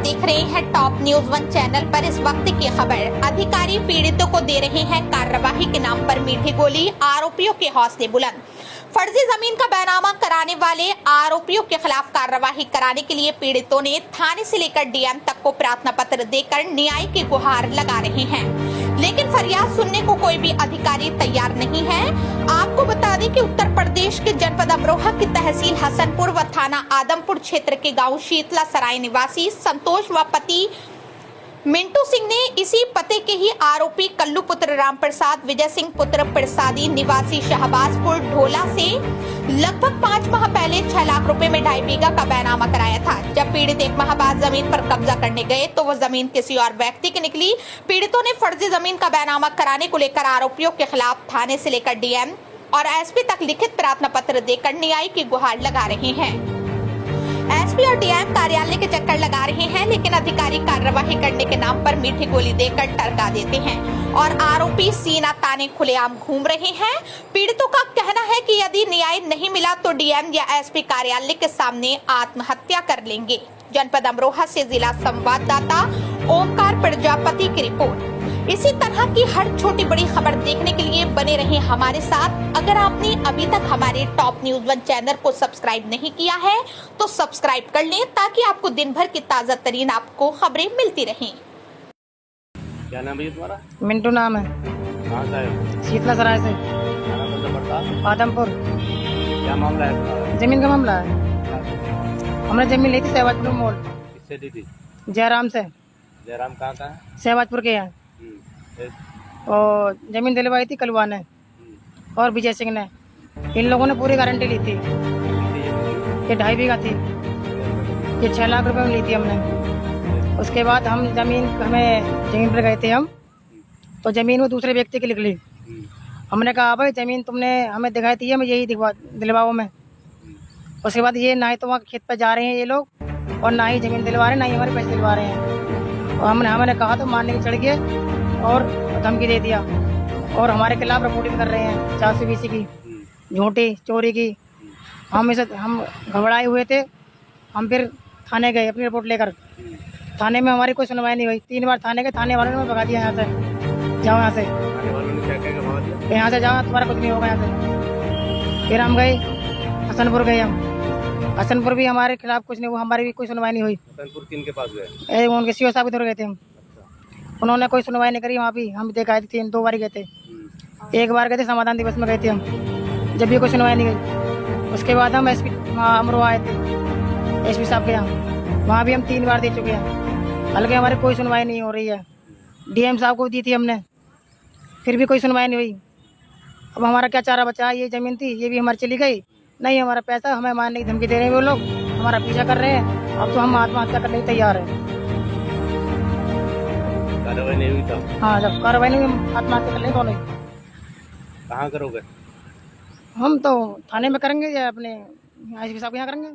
देख रहे हैं टॉप न्यूज 1 चैनल पर इस वक्त की खबर। अधिकारी पीड़ितों को दे रहे हैं कार्यवाही के नाम पर मीठी गोली, आरोपियों के हौसले बुलंद। फर्जी जमीन का बैनामा कराने वाले आरोपियों के खिलाफ कार्यवाही कराने के लिए पीड़ितों ने थाने से लेकर डीएम तक को प्रार्थना पत्र देकर न्याय की गुहार लगा रहे हैं, लेकिन फरियाद सुनने को कोई भी अधिकारी तैयार नहीं है। आपको बता दें कि उत्तर प्रदेश के जनपद अमरोहा की तहसील हसनपुर व थाना आदमपुर क्षेत्र के गांव शीतला सराय निवासी संतोष व पति मिंटू सिंह ने इसी पते के ही आरोपी कल्लू पुत्र राम प्रसाद, विजय सिंह पुत्र प्रसादी निवासी शहबाजपुर ढोला से लगभग 5 माह पहले 6 लाख रुपए में 2.5 बीघा का बैनामा कराया था। जब पीड़ित 1 माह बाद जमीन पर कब्जा करने गए तो वह जमीन किसी और व्यक्ति की निकली। पीड़ितों ने फर्जी जमीन का बैनामा कराने को लेकर आरोपियों के खिलाफ थाने से लेकर डीएम और एसपी तक लिखित प्रार्थना पत्र देकर न्याय की गुहार लगा रहे हैं। एसपी और डीएम कार्यालय के चक्कर लगा रहे हैं, लेकिन अधिकारी कार्यवाही करने के नाम पर मीठी गोली देकर टरका देते हैं और आरोपी सीना ताने खुलेआम घूम रहे हैं। पीड़ितों का कहना है कि यदि न्याय नहीं मिला तो डीएम या एसपी कार्यालय के सामने आत्महत्या कर लेंगे। जनपद अमरोहा से जिला संवाददाता ओमकार प्रजापति की रिपोर्ट। इसी तरह की हर छोटी बड़ी खबर देखने के लिए बने रहें हमारे साथ। अगर आपने अभी तक हमारे टॉप न्यूज 1 चैनल को सब्सक्राइब नहीं किया है तो सब्सक्राइब कर लें, ताकि आपको दिन भर की ताजा तरीन आपको खबरें मिलती रहें। क्या नाम है तुम्हारा? मिंटू नाम है। कहाँ से आए हो? शीतला सराय से थाना बंदा पड़ता? आदमपुर। क्या मामला है तुम्हारा? जमीन का मामला है। हमने जमीन ली थी सहवाजपुर मोड़। किससे दी थी? जयराम से। जयराम कहाँ का है? सहवाजपुर के यहाँ। और जमीन दिलवाई थी कलवा ने और विजय सिंह ने। इन लोगों ने पूरी गारंटी ली थी। ये 2.5 बीघा थी। ये 6 लाख रुपए में ली थी हमने। उसके बाद हम हमें जमीन पर गए थे हम, तो जमीन वो दूसरे व्यक्ति की लिख ली। हमने कहा भाई जमीन तुमने हमें दिखाई थी, हमें यही दिलवाओ में। उसके बाद ये ना ही तो वहाँ खेत पर जा रहे हैं ये लोग और ना ही जमीन दिलवा रहे हैं, ना ही हमारे पैसे दिलवा रहे हैं। और हमने कहा तो मारने की चढ़ गए और धमकी दे दिया और हमारे खिलाफ रिपोर्टिंग कर रहे हैं 420 की, झूठी चोरी की। हम घबराए हुए थे। हम फिर थाने गए अपनी रिपोर्ट लेकर। थाने में हमारी कोई सुनवाई नहीं हुई। 3 बार थाने गए, थाने वालों ने भगा दिया यहाँ से, जाओ यहाँ से, यहाँ से जाओ, तुम्हारा कुछ नहीं होगा यहाँ से। फिर हम गए हसनपुर गए। हम हसनपुर भी हमारे खिलाफ कुछ नहीं हुआ, हमारी भी कोई सुनवाई नहीं हुई। हसनपुर किन के पास गए? उनके सीओ साहब इधर गए थे हम। उन्होंने कोई सुनवाई नहीं करी। वहाँ भी हम देखा थे 2 बार गए थे। 1 बार गए थे समाधान दिवस में गए थे हम, जब भी कोई सुनवाई नहीं गई। उसके बाद हम एसपी अमरोहा आए थे, एसपी साहब के यहाँ। वहाँ भी हम 3 बार दे चुके हैं, हालांकि हमारी कोई सुनवाई नहीं हो रही है। डीएम साहब को दी थी हमने, फिर भी कोई सुनवाई नहीं हुई। अब हमारा क्या चारा बचा? ये ज़मीन थी, ये भी हमारी चली गई। नहीं हमारा पैसा, हमें मारने की धमकी दे रहे हैं वो लोग, हमारा पीछा कर रहे हैं। अब तो हम आत्महत्या करने को तैयार हैं। कार्रवाई नहीं हुई था? हाँ, जब कार्रवाई नहीं हुई हम आत्महत्या कर लेंगे दोनों ही। कहाँ करोगे? हम तो थाने में करेंगे या अपने एसपी साहब के यहाँ करेंगे।